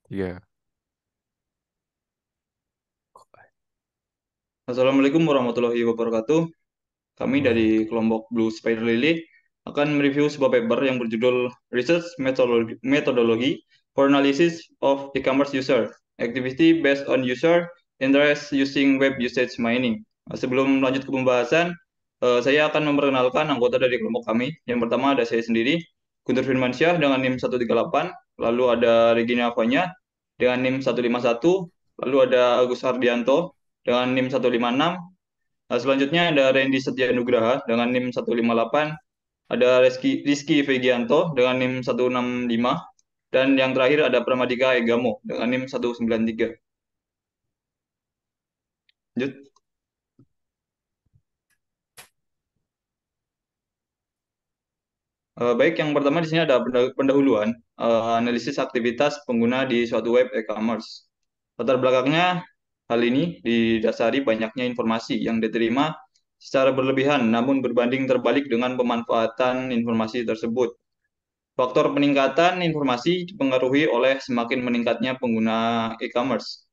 Iya. Assalamualaikum warahmatullahi wabarakatuh. Kami Wah, dari kelompok Blue Spider Lily akan mereview sebuah paper yang berjudul Research Methodology for Analysis of E-commerce User Activity Based on User Interest Using Web Usage Mining. Sebelum lanjut ke pembahasan, saya akan memperkenalkan anggota dari kelompok kami. Yang pertama ada saya sendiri, Guntur Firmansyah dengan NIM 138, lalu ada Regina Avanya dengan NIM 151, lalu ada Agus Hardianto dengan NIM 156. Nah, selanjutnya ada Randy Setia Nugraha dengan NIM 158, ada Rizky Fegianto dengan NIM 165, dan yang terakhir ada Pramadika Egamo dengan NIM 193. Lanjut. Baik, yang pertama di sini ada pendahuluan, analisis aktivitas pengguna di suatu web e-commerce. Latar belakangnya, hal ini didasari banyaknya informasi yang diterima secara berlebihan, namun berbanding terbalik dengan pemanfaatan informasi tersebut. Faktor peningkatan informasi dipengaruhi oleh semakin meningkatnya pengguna e-commerce.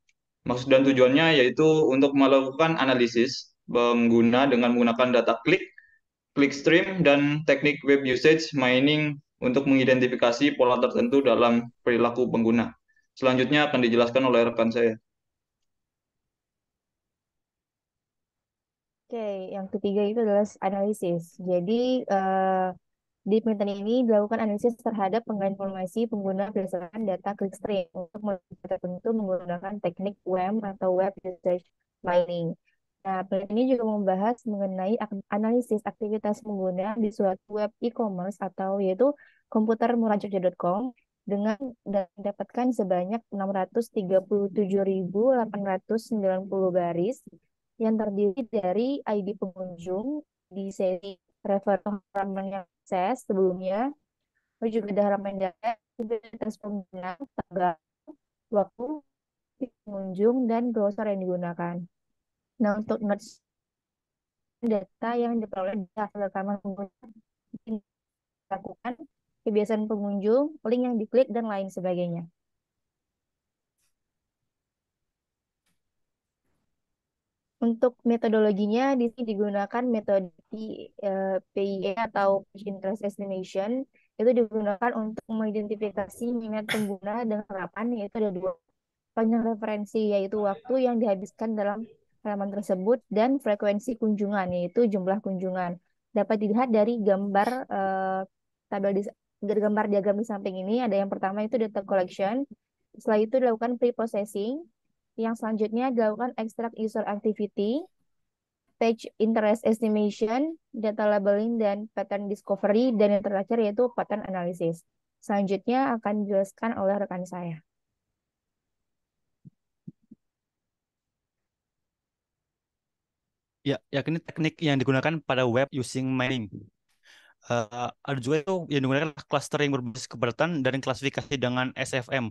Maksud dan tujuannya yaitu untuk melakukan analisis pengguna dengan menggunakan data klik, clickstream, dan teknik web usage mining untuk mengidentifikasi pola tertentu dalam perilaku pengguna. Selanjutnya akan dijelaskan oleh rekan saya. Oke, yang ketiga itu adalah analisis. Jadi, di penelitian ini dilakukan analisis terhadap penggunaan informasi pengguna berdasarkan data clickstream untuk melakukan tertentu menggunakan teknik WEM atau Web Usage Mining. Nah, penelitian ini juga membahas mengenai analisis aktivitas pengguna di suatu web e-commerce atau yaitu komputermurahjogja.com dengan mendapatkan sebanyak 637.890 baris yang terdiri dari ID pengunjung di seri refer halaman yang akses sebelumnya, lalu juga ada halaman data, identitas pengguna, tanggal, waktu, pengunjung, dan browser yang digunakan. Nah, untuk notes data yang diperoleh dari hasil rekaman pengguna dilakukan, kebiasaan pengunjung, link yang diklik, dan lain sebagainya. Untuk metodologinya di sini digunakan metode PIE atau Page Interest Estimation. Itu digunakan untuk mengidentifikasi minat pengguna dengan harapan yaitu ada dua panjang referensi yaitu waktu yang dihabiskan dalam halaman tersebut dan frekuensi kunjungan yaitu jumlah kunjungan. Dapat dilihat dari gambar tabel di gambar diagram di samping ini ada yang pertama itu data collection. Setelah itu dilakukan pre-processing. Yang selanjutnya dilakukan extract user activity, page interest estimation, data labeling, dan pattern discovery, dan yang terakhir yaitu pattern analysis. Selanjutnya akan dijelaskan oleh rekan saya. Ya, yakni teknik yang digunakan pada web using mining. Ada juga itu yang digunakan clustering berbasis kepadatan dan klasifikasi dengan SFM,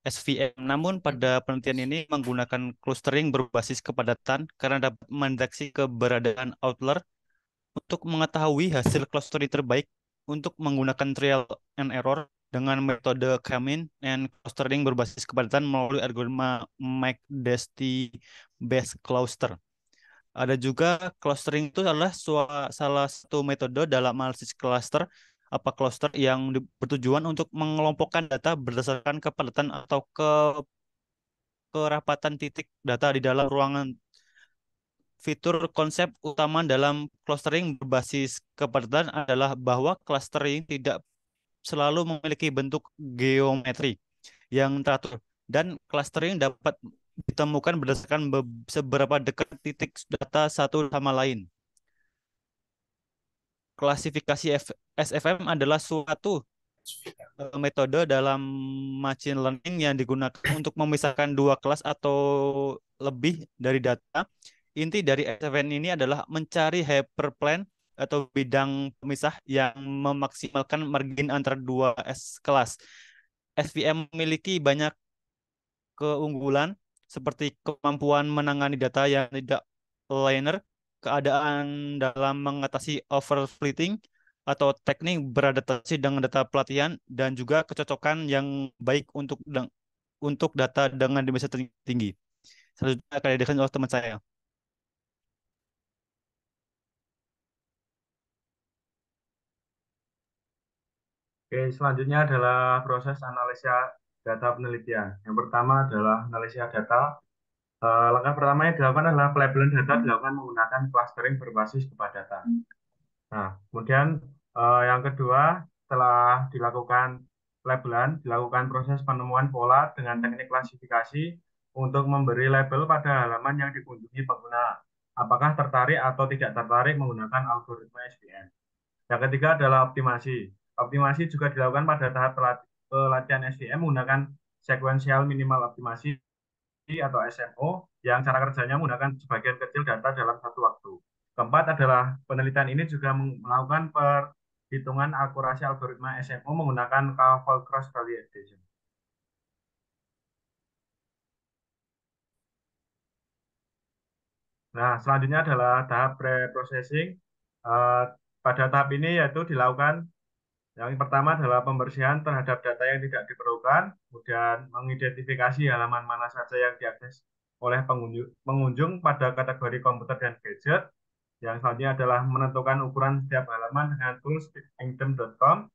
SVM. Namun pada penelitian ini menggunakan clustering berbasis kepadatan karena dapat mendeteksi keberadaan outlier untuk mengetahui hasil clustering terbaik untuk menggunakan trial and error dengan metode K-mean and clustering berbasis kepadatan melalui algoritma McDesty Best Cluster. Ada juga clustering itu adalah salah satu metode dalam analisis cluster apa cluster yang bertujuan untuk mengelompokkan data berdasarkan kepadatan atau kerapatan titik data di dalam ruangan. Fitur konsep utama dalam clustering berbasis kepadatan adalah bahwa clustering tidak selalu memiliki bentuk geometri yang teratur dan clustering dapat ditemukan berdasarkan seberapa dekat titik data satu sama lain. Klasifikasi SFM adalah suatu metode dalam machine learning yang digunakan untuk memisahkan dua kelas atau lebih dari data. Inti dari SFM ini adalah mencari hyperplane atau bidang pemisah yang memaksimalkan margin antara dua kelas. SVM memiliki banyak keunggulan seperti kemampuan menangani data yang tidak linear, keadaan dalam mengatasi overfitting atau teknik beradaptasi dengan data pelatihan dan juga kecocokan yang baik untuk untuk data dengan dimensi tinggi. Selanjutnya akan diadakan oleh teman saya. Oke, selanjutnya adalah proses analisa data penelitian. Yang pertama adalah analisa data. Langkah pertama yang dilakukan adalah pelabelan data dilakukan menggunakan clustering berbasis kebah data. Nah, kemudian yang kedua, setelah dilakukan labelan, dilakukan proses penemuan pola dengan teknik klasifikasi untuk memberi label pada halaman yang dikunjungi pengguna. Apakah tertarik atau tidak tertarik menggunakan algoritma SVM. Yang ketiga adalah optimasi. Optimasi juga dilakukan pada tahap pelatihan SVM menggunakan sequential minimal optimasi atau SMO yang cara kerjanya menggunakan sebagian kecil data dalam satu waktu. Keempat adalah penelitian ini juga melakukan perhitungan akurasi algoritma SMO menggunakan K-fold cross validation. Nah, selanjutnya adalah tahap pre-processing. Eh, pada tahap ini yaitu dilakukan yang pertama adalah pembersihan terhadap data yang tidak diperlukan, kemudian mengidentifikasi halaman mana saja yang diakses oleh pengunjung pada kategori komputer dan gadget. Yang selanjutnya adalah menentukan ukuran setiap halaman dengan tools speakengdom.com.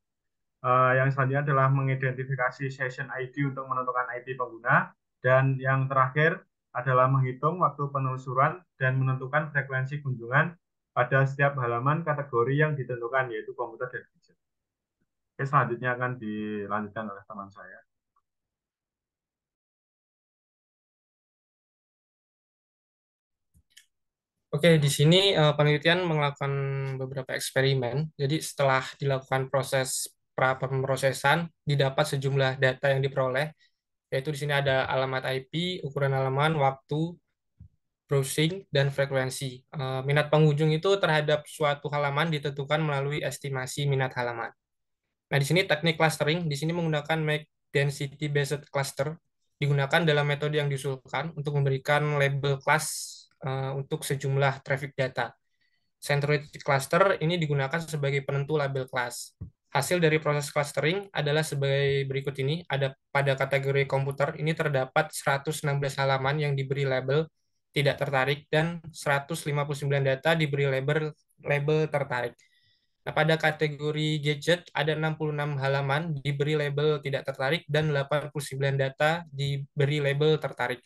Yang selanjutnya adalah mengidentifikasi session ID untuk menentukan ID pengguna. Dan yang terakhir adalah menghitung waktu penelusuran dan menentukan frekuensi kunjungan pada setiap halaman kategori yang ditentukan, yaitu komputer dan gadget. Oke, selanjutnya akan dilanjutkan oleh teman saya. Oke, di sini penelitian melakukan beberapa eksperimen. Jadi setelah dilakukan proses pra-pemrosesan, didapat sejumlah data yang diperoleh, yaitu di sini ada alamat IP, ukuran halaman, waktu, browsing, dan frekuensi. Minat pengunjung itu terhadap suatu halaman ditentukan melalui estimasi minat halaman. Nah, di sini teknik clustering, di sini menggunakan Make Density Based Cluster, digunakan dalam metode yang diusulkan untuk memberikan label kelas untuk sejumlah traffic data. Centroid cluster ini digunakan sebagai penentu label kelas. Hasil dari proses clustering adalah sebagai berikut ini. Ada pada kategori komputer ini terdapat 116 halaman yang diberi label tidak tertarik dan 159 data diberi label tertarik. Nah, pada kategori gadget ada 66 halaman diberi label tidak tertarik dan 89 data diberi label tertarik.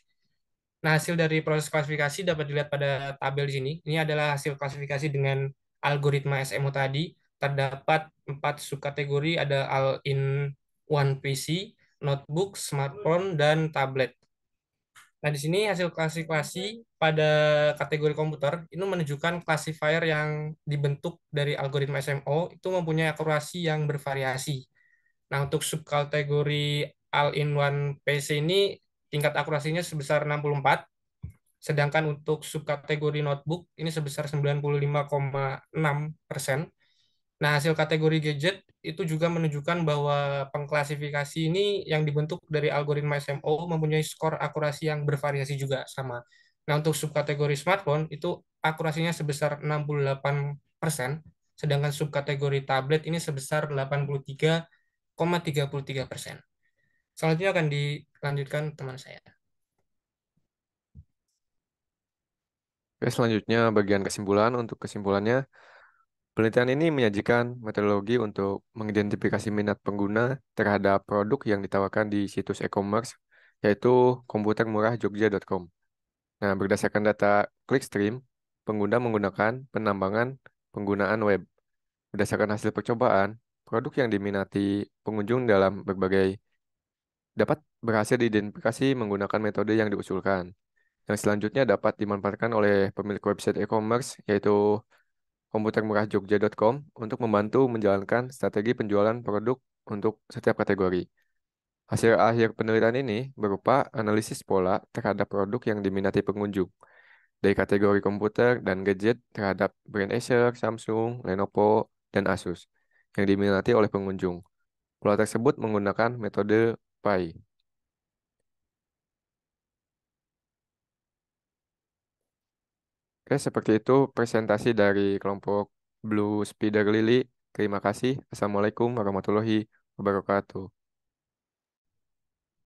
Nah, hasil dari proses klasifikasi dapat dilihat pada tabel di sini. Ini adalah hasil klasifikasi dengan algoritma SMO tadi. Terdapat 4 subkategori, ada all-in-one PC, notebook, smartphone, dan tablet. Nah, di sini hasil klasifikasi pada kategori komputer ini menunjukkan classifier yang dibentuk dari algoritma SMO itu mempunyai akurasi yang bervariasi. Nah, untuk subkategori all-in-one PC ini tingkat akurasinya sebesar 64, sedangkan untuk subkategori notebook ini sebesar 95,6%. Nah, hasil kategori gadget itu juga menunjukkan bahwa pengklasifikasi ini yang dibentuk dari algoritma SMO mempunyai skor akurasi yang bervariasi juga sama. Nah, untuk subkategori smartphone itu akurasinya sebesar 68%, sedangkan subkategori tablet ini sebesar 83,33%. Selanjutnya akan dilanjutkan teman saya. Oke, selanjutnya bagian kesimpulan. Untuk kesimpulannya, penelitian ini menyajikan metodologi untuk mengidentifikasi minat pengguna terhadap produk yang ditawarkan di situs e-commerce, yaitu komputermurahjogja.com. Nah, berdasarkan data clickstream, pengguna menggunakan penambangan penggunaan web. Berdasarkan hasil percobaan, produk yang diminati pengunjung dalam berbagai dapat berhasil diidentifikasi menggunakan metode yang diusulkan. Yang selanjutnya dapat dimanfaatkan oleh pemilik website e-commerce, yaitu komputermurahjogja.com untuk membantu menjalankan strategi penjualan produk untuk setiap kategori. Hasil akhir penelitian ini berupa analisis pola terhadap produk yang diminati pengunjung dari kategori komputer dan gadget terhadap brand Acer, Samsung, Lenovo, dan Asus yang diminati oleh pengunjung. Pola tersebut menggunakan metode PAI. Oke, seperti itu presentasi dari kelompok Blue Spider Lily. Terima kasih. Assalamualaikum warahmatullahi wabarakatuh.